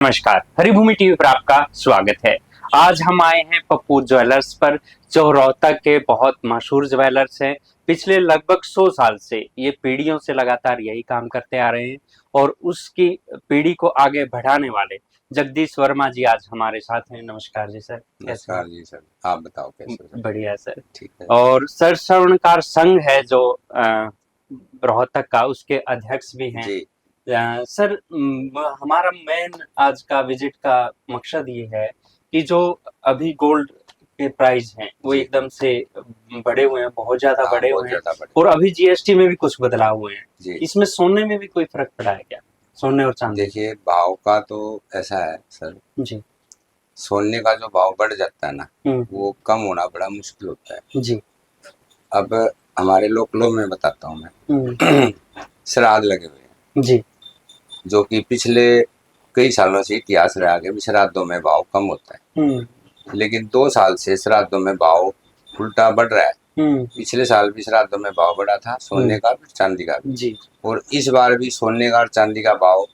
नमस्कार, हरिभूमि टीवी पर आपका स्वागत है। आज हम आए हैं पप्पू ज्वेलर्स पर, जो रोहतक के बहुत मशहूर ज्वेलर्स हैं। पिछले लगभग 100 साल से ये पीढ़ियों से लगातार यही काम करते आ रहे हैं और उसकी पीढ़ी को आगे बढ़ाने वाले जगदीश वर्मा जी आज हमारे साथ हैं। नमस्कार जी सर, कैसे हैं? नमस्कार जी सर, आप बताओ कैसे हो सर? बढ़िया सर। ठीक है। और सर स्वर्णकार संघ है जो रोहतक का, उसके अध्यक्ष भी हैं। जी सर, हमारा मेन आज का विजिट का मकसद ये है कि जो अभी गोल्ड के प्राइस हैं वो जी एकदम से बढ़े हुए हैं, बहुत ज्यादा हाँ, बढ़े बहुत हुए हैं। ज्यादा बढ़ और अभी जीएसटी में भी कुछ बदलाव हुए हैं। जी। इसमें सोने में भी कोई फर्क पड़ा है क्या? सोने और चांदी? देखिए, भाव का तो ऐसा है सर, जी। सोने का जो भाव बढ़ जाता है ना, हम्म। वो कम होना बड़ा मुश्किल होता है। जी। अब हमारे लोकलों में बताता हूँ हम्म। मैं श्राद्ध लगे हुए हैं, जी। जो कि पिछले कई सालों से इतिहास रहा है कि श्राद्धों में भाव कम होता है, हम्म। लेकिन 2 साल से श्राद्धों में भाव उल्टा बढ़ रहा है। हम्म। पिछले साल भी श्राद्धों में भाव बढ़ा था, सोने का भी चांदी का भी, जी। और इस बार भी सोने का और चांदी का भाव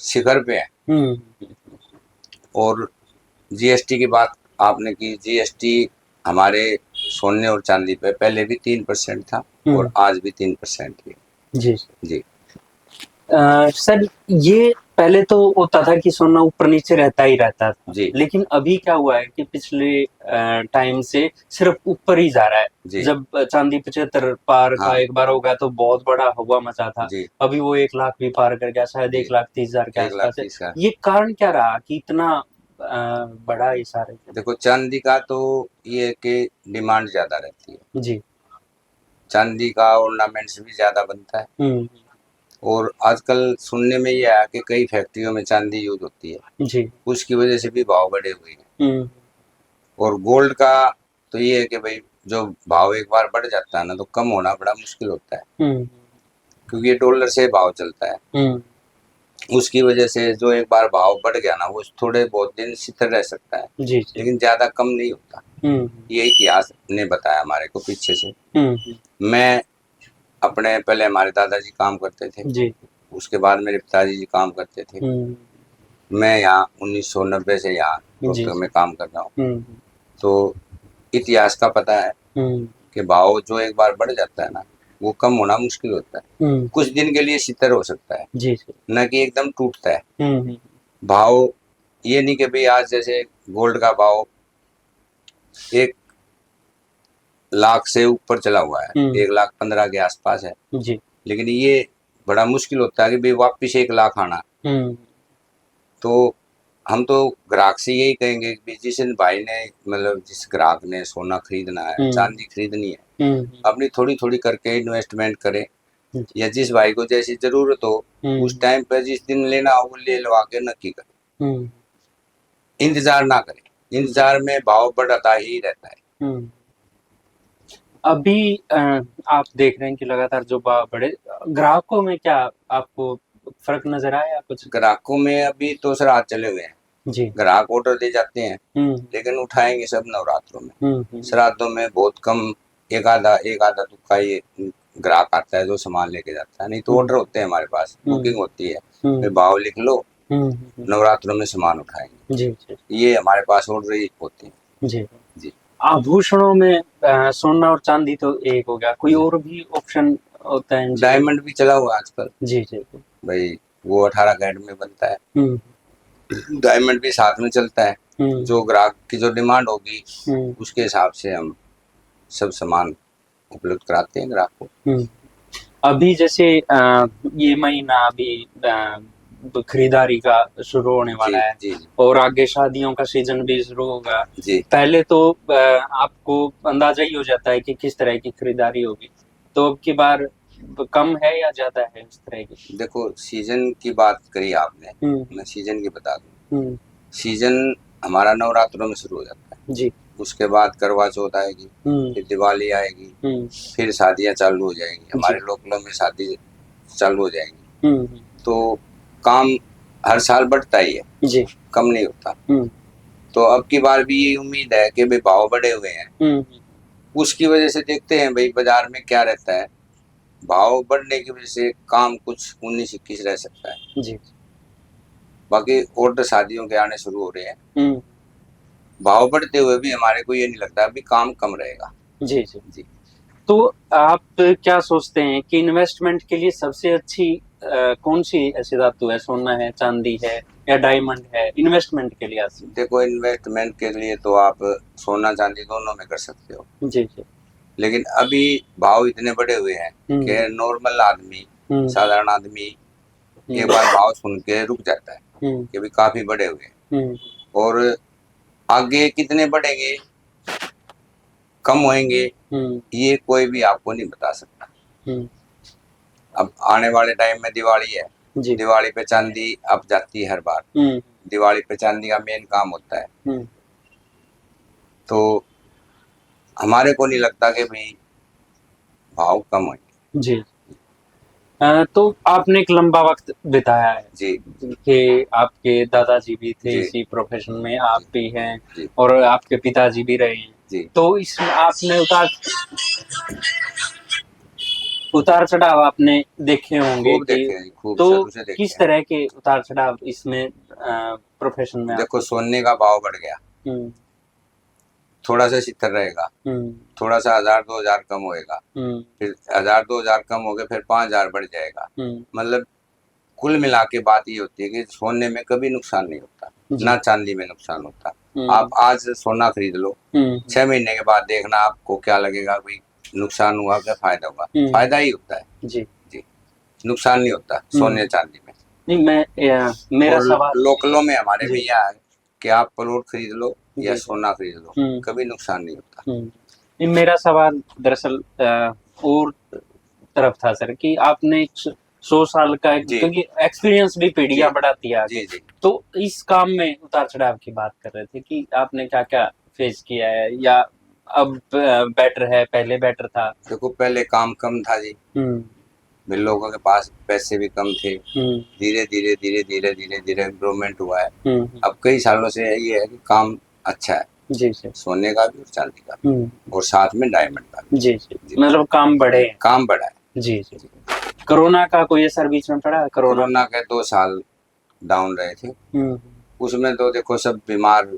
शिखर पे है। हम्म। और जीएसटी की बात आपने की, जीएसटी हमारे सोने और चांदी पे पहले भी 3% था और आज भी 3% ही है। जी। जी सर, ये पहले तो होता था कि सोना ऊपर नीचे रहता ही रहता था, जी लेकिन अभी क्या हुआ है कि पिछले टाइम से सिर्फ ऊपर ही जा रहा है। जी जब चांदी 75 पार का हाँ एक बार हो गया तो बहुत बड़ा हुआ मचा था। जी अभी वो 1 लाख भी पार कर गया, शायद जी 1,30,000 के एक लाख आसपास है। तीस का ये कारण क्या रहा कि इतना बड़ा ये सारे? देखो, चांदी का तो ये है कि डिमांड ज्यादा रहती है। जी। चांदी का ऑर्नामेंट्स भी ज्यादा बनता है, हम्म। और आजकल सुनने में ये आया कि कई फैक्ट्रियों में चांदी यूज होती है, जी। उसकी वजह से भी भाव बढ़े हुए हैं। हम्म। और गोल्ड का तो ये है कि भाई, जो भाव एक बार बढ़ जाता है ना, तो कम होना बड़ा मुश्किल होता है, हम्म। क्योंकि ये डॉलर से भाव चलता है। हम्म। उसकी वजह से जो एक बार भाव बढ़ गया ना, वो थोड़े बहुत दिन स्थिर रह सकता है, जी। जी। लेकिन ज्यादा कम नहीं होता। हम्म। ये इतिहास ने बताया हमारे को पीछे से। हम्म। मैं अपने पहले हमारे दादाजी काम करते थे, जी। उसके बाद मेरे पिताजी जी काम करते थे। हम्म। मैं यहाँ 1990 से यहाँ जी। रोहतक में काम कर रहा हूँ। हम्म। तो इतिहास का पता है हम्म। कि भाव जो एक बार बढ़ जाता है ना, वो कम होना मुश्किल होता है। हम्म। कुछ दिन के लिए स्थिर हो सकता है, जी। जी। न कि एकदम टूटता है हम्म। भाव। ये नहीं कि भाई आज जैसे गोल्ड का भाव 1 लाख से ऊपर चला हुआ है, हम्म। 1,15,000 के आसपास है, जी। लेकिन ये बड़ा मुश्किल होता है कि भाई वापिस 1 लाख आना। हम्म। तो हम तो ग्राहक से यही कहेंगे कि जिस भाई ने, मतलब जिस ग्राहक ने सोना खरीदना है, हम्म। चांदी खरीदनी है, हम्म। अपनी थोड़ी थोड़ी करके इन्वेस्टमेंट करे, जी। या जिस भाई को जैसी जरूरत हो उस हम्म। टाइम पर जिस दिन लेना हो वो ले लवा के नक्की करे। हम्म। इंतजार ना करे, इंतजार में भाव बढ़ता ही रहता है। हम्म। अभी आप देख रहे हैं कि लगातार जो भाव बढ़े, ग्राहकों में क्या आपको फर्क नजर आया कुछ? ग्राहकों में अभी तो श्राद्ध चले हुए हैं, जी। ग्राहक ऑर्डर दे जाते हैं, हम्म। लेकिन उठाएंगे सब नवरात्रों में। हम्म। श्राद्धों में बहुत कम, एक आधा तुक्का ये ग्राहक आता है जो सामान लेके जाता है, नहीं तो हम्म। ऑर्डर होते हैं हमारे पास, हम्म। बुकिंग होती है, फिर हम्म। भाव लिख लो, हम्म। नवरात्रों में सामान उठाएंगे। जी। जी। ये हमारे पास ऑर्डर ही होते हैं। जी। जी आभूषणों में सोना और चांदी तो एक हो गया, कोई जी और भी ऑप्शन होता है इन चीजों में? डायमंड भी चला हुआ है आजकल जी। जी। भाई, वो 18 कैरेट में बनता है। हम्म। डायमंड भी साथ में चलता है। हम्म। जो ग्राहक की जो डिमांड होगी हम्म। उसके हिसाब से हम सब सामान उपलब्ध कराते हैं ग्राहक को। हम्म। अभी जैसे ये महीना अभी खरीदारी का शुरू होने जी वाला है जी और आगे शादियों का सीजन भी शुरू होगा। जी पहले तो आपको अंदाजा ही हो जाता है कि किस तरह की खरीदारी होगी, तो अब की बार कम है या ज्यादा है इस तरह की? देखो, सीजन की बात करी आपने, हम्म। मैं सीजन की बता दूं। हम्म। सीजन हमारा नवरात्रों में शुरू हो जाता है, जी। उसके बाद करवा चौथ आएगी, हम्म। फिर दिवाली आएगी, हम्म। फिर शादियां चालू हो जाएंगी, जी। हमारे लोकलों में शादी चालू हो जाएंगी। हम्म। तो काम हर साल बढ़ता ही है, जी। कम नहीं होता। हम्म। तो अब की बार भी यही उम्मीद है कि भाई भाव बढ़े हुए हैं, हम्म। उसकी वजह से देखते हैं भाई बाजार में क्या रहता है। भाव बढ़ने की वजह से काम कुछ 19-21 रह सकता है। जी। बाकी ऑर्डर शादियों के आने शुरू हो रहे हैं। हम्म, भाव बढ़ते हुए भी हमारे को ये नहीं लगता अभी काम कम रहेगा। जी जी। जी। तो आप क्या सोचते हैं कि इन्वेस्टमेंट के लिए सबसे अच्छी कौन सी ऐसी धातु है? सोना है, चांदी है, या डायमंड है इन्वेस्टमेंट के लिए? देखो इन्वेस्टमेंट के लिए तो आप सोना चांदी दोनों में कर सकते हो, जी जी। लेकिन अभी भाव इतने बढ़े हुए हैं कि नॉर्मल आदमी, साधारण आदमी एक बार भाव सुन के रुक जाता है कि भी काफी बढ़े हुए हैं, और आगे कितने बढ़ेंगे कम होएंगे ये कोई भी आपको नहीं बता सकता। अब आने वाले टाइम में दिवाली है, दिवाली पे चांदी अब जाती है हर बार, दिवाली पे चांदी का मेन काम होता है, तो हमारे को नहीं लगता कि भाई भाव कम होंगे। जी। तो आपने एक लंबा वक्त बिताया है जी कि आपके दादाजी भी थे जी इसी प्रोफेशन में, आप भी हैं जी और आपके पिताजी भी रहे हैं। जी। तो इसमें आपने उतार चढ़ाव आपने देखे होंगे खूब कि, देखे हैं, खूब तो शुरू से देखे किस हैं। तरह के उतार चढ़ाव इसमें प्रोफेशन में देखो सोने का भाव बढ़ गया, हम्म थोड़ा सा शिखर रहेगा, थोड़ा सा 1000-2000 कम होएगा, फिर 1000-2000 कम हो गए, फिर 5000 बढ़ जाएगा। मतलब कुल मिला के बात ये होती है कि सोने में कभी नुकसान नहीं होता, ना चांदी में नुकसान होता। आप आज सोना खरीद लो, 6 महीने के बाद देखना आपको क्या लगेगा, भाई नुकसान हुआ क्या फायदा हुआ? फायदा ही होता है जी, नुकसान नहीं होता सोने चांदी में। नहीं, मेरा सवाल लोकलों में हमारे में यह है कि आप प्लॉट खरीद लो या सोना खरीद लो, कभी नुकसान नहीं होता। नहीं, मेरा सवाल दरअसल और तरफ था सर कि आपने 100 साल का, क्योंकि एक्सपीरियंस भी पीढ़ियां बढ़ाती है आगे, तो इस काम में उतार चढ़ाव की बात कर रहे थे कि आपने क्या क्या फेस किया है, या अब बेटर है, पहले बेटर था? देखो पहले काम कम था जी, भी लोगों के पास पैसे भी कम थे, धीरे धीरे धीरे धीरे धीरे धीरे इम्प्रूवमेंट हुआ है। अब कई सालों से ये है कि काम अच्छा है जी, सोने का भी और चांदी का भी, और साथ में डायमंड का भी। जी, मतलब काम बढ़े, काम बढ़ा है जी। कोरोना का कोई असर बीच में पड़ा? कोरोना के 2 साल डाउन रहे थे, उसमें तो देखो सब बीमार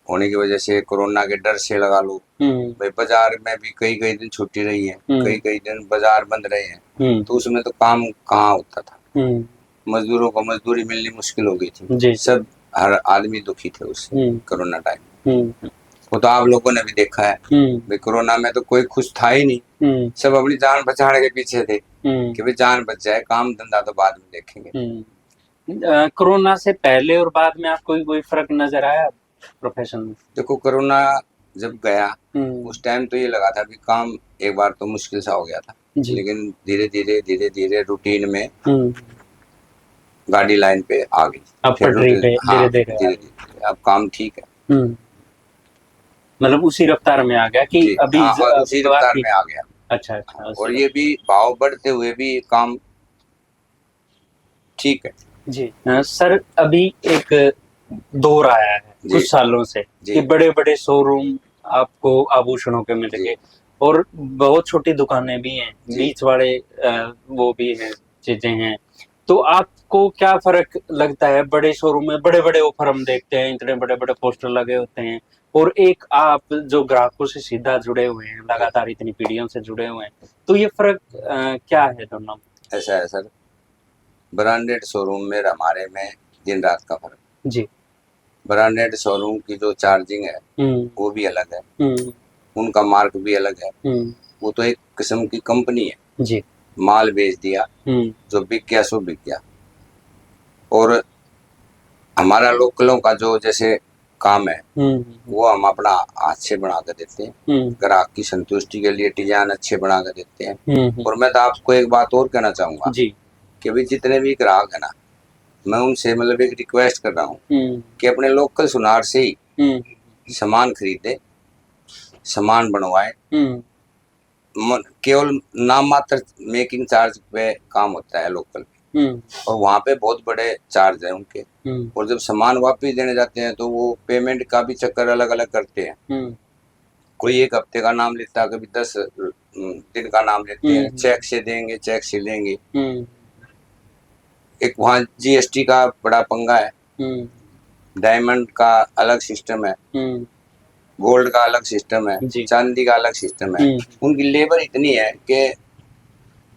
होने की वजह से, कोरोना के डर से लगा लो, भाई बाजार में भी कई कई दिन छुट्टी रही है, कई कई दिन बाजार बंद रहे हैं, तो उसमें तो काम कहाँ होता था, मजदूरों को मजदूरी मिलनी मुश्किल हो गई थी, सब हर आदमी दुखी थे उससे कोरोना टाइम। वो तो आप लोगों ने भी देखा है, भाई कोरोना में तो कोई खुश था ही नहीं, सब अपनी जान बचाने के पीछे थे कि भाई जान बच जाए, काम धंधा तो बाद में देखेंगे। कोरोना से पहले और बाद में आपको कोई फर्क नजर आया प्रोफेशन में? देखो कोरोना जब गया उस टाइम तो ये लगा था कि काम एक बार तो मुश्किल सा हो गया था, लेकिन धीरे धीरे धीरे धीरे रूटीन में गाड़ी लाइन पे आ गई, अब पटरी पे धीरे धीरे अब काम ठीक है, मतलब उसी रफ्तार में आ गया कि अभी उसी रफ्तार में आ गया। अच्छा अच्छा। और ये भी भाव बढ़ते हुए भी काम ठीक है जी। सर अभी एक दौर आया है कुछ सालों से कि बड़े बड़े शोरूम आपको आभूषणों के मिलेंगे, और बहुत छोटी दुकानें भी हैं, बीच वाले वो भी हैं, चीजें हैं। तो आपको क्या फर्क लगता है? बड़े शोरूम में बड़े बड़े ऑफर हम देखते हैं, इतने बड़े बड़े पोस्टर लगे होते हैं, और एक आप जो ग्राहकों से सीधा जुड़े हुए हैं, लगातार इतनी पीढ़ियों से जुड़े हुए हैं, तो ये फर्क क्या है दोनों में? ऐसा है सर, ब्रांडेड शोरूम में हमारे में दिन रात का फर्क जी। ब्रांडेड शोरूम की जो चार्जिंग है वो भी अलग है, उनका मार्क भी अलग है, वो तो एक किस्म की कंपनी है जी, माल बेच दिया, जो बिक गया सो बिक गया। और हमारा लोकलों का जो जैसे काम है वो हम अपना हाथ से बना कर देते हैं, ग्राहक की संतुष्टि के लिए डिजाइन अच्छे बना कर देते हैं। और मैं तो आपको एक बात और कहना चाहूंगा कि भाई जितने भी ग्राहक है ना, मैं उनसे मतलब एक रिक्वेस्ट कर रहा हूँ कि अपने लोकल सुनार से ही सामान खरीदे, सामान बनवाए, केवल नाम मात्र मेकिंग चार्ज पे काम होता है लोकल पे, और वहाँ पे बहुत बड़े चार्ज है उनके, और जब सामान वापस देने जाते हैं तो वो पेमेंट का भी चक्कर अलग अलग करते हैं, कोई 1 हफ्ते का नाम लेता है, कभी 10 दिन का नाम लेते हैं, चेक से देंगे चेक से लेंगे, एक वहाँ जीएसटी का बड़ा पंगा है, डायमंड का अलग सिस्टम है, गोल्ड का अलग सिस्टम है, चांदी का अलग सिस्टम है। उनकी लेबर इतनी है कि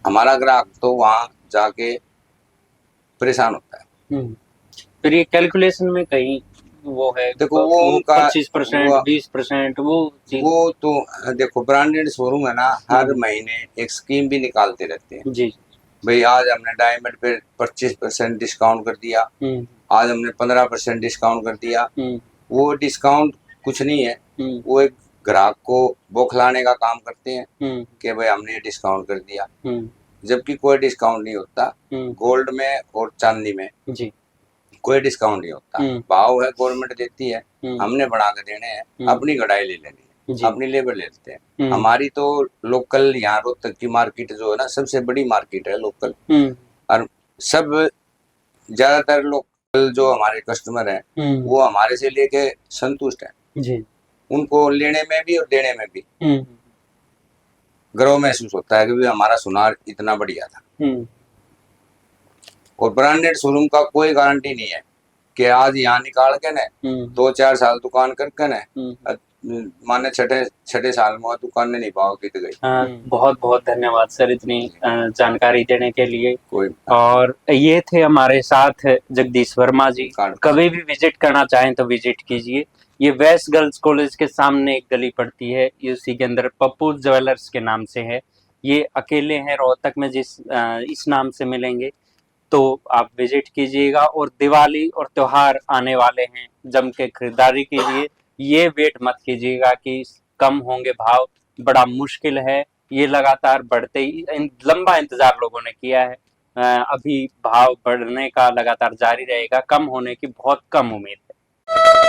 हमारा ग्राहक तो वहाँ जाके परेशान होता है। फिर ये कैलकुलेशन में कहीं वो है, देखो वो उनका 25%, 20% वो तो देखो ब्रांडेड शोरूम है ना, हर महीने एक स्कीम भी निकालते रहते हैं जी। भाई आज हमने डायमंड पे 25% डिस्काउंट कर दिया, आज हमने 15% डिस्काउंट कर दिया। वो डिस्काउंट कुछ नहीं है, वो एक ग्राहक को बौखलाने का काम करते हैं कि भाई हमने ये डिस्काउंट कर दिया, जबकि कोई डिस्काउंट नहीं होता। गोल्ड में और चांदी में जी कोई डिस्काउंट नहीं होता, भाव है गवर्नमेंट देती है, हमने बढ़ा के देने हैं, अपनी गढ़ाई ले लेनी है, अपनी लेबर ले लेते हैं। हमारी तो लोकल यहाँ रोहतक की मार्केट जो है ना, सबसे बड़ी मार्केट है लोकल, और सब ज्यादातर लोकल जो हमारे कस्टमर हैं वो हमारे से लेके संतुष्ट हैं जी। उनको लेने में भी और देने में भी गर्व महसूस होता है कि भी हमारा सुनार इतना बढ़िया था। और ब्रांडेड शोरूम का कोई गारंटी नहीं है कि आज यहाँ निकाल के न 2-4 साल दुकान करके न माने छठे साल में दुकान नहीं भाव बीत गई। बहुत बहुत धन्यवाद सर इतनी जानकारी देने के लिए। और ये थे हमारे साथ जगदीश वर्मा जी। कभी भी विजिट करना चाहें तो विजिट कीजिए। ये वेस्ट गर्ल्स कॉलेज के सामने एक गली पड़ती है, ये उसी के अंदर पप्पू ज्वेलर्स के नाम से है। ये अकेले हैं रोहतक में, इस नाम से मिलेंगे तो आप विजिट कीजिएगा। और दिवाली और त्योहार आने वाले हैं, जम के खरीदारी कीजिए। ये वेट मत कीजिएगा कि कम होंगे भाव, बड़ा मुश्किल है, ये लगातार बढ़ते ही लंबा इंतजार लोगों ने किया है। अभी भाव बढ़ने का लगातार जारी रहेगा, कम होने की बहुत कम उम्मीद है।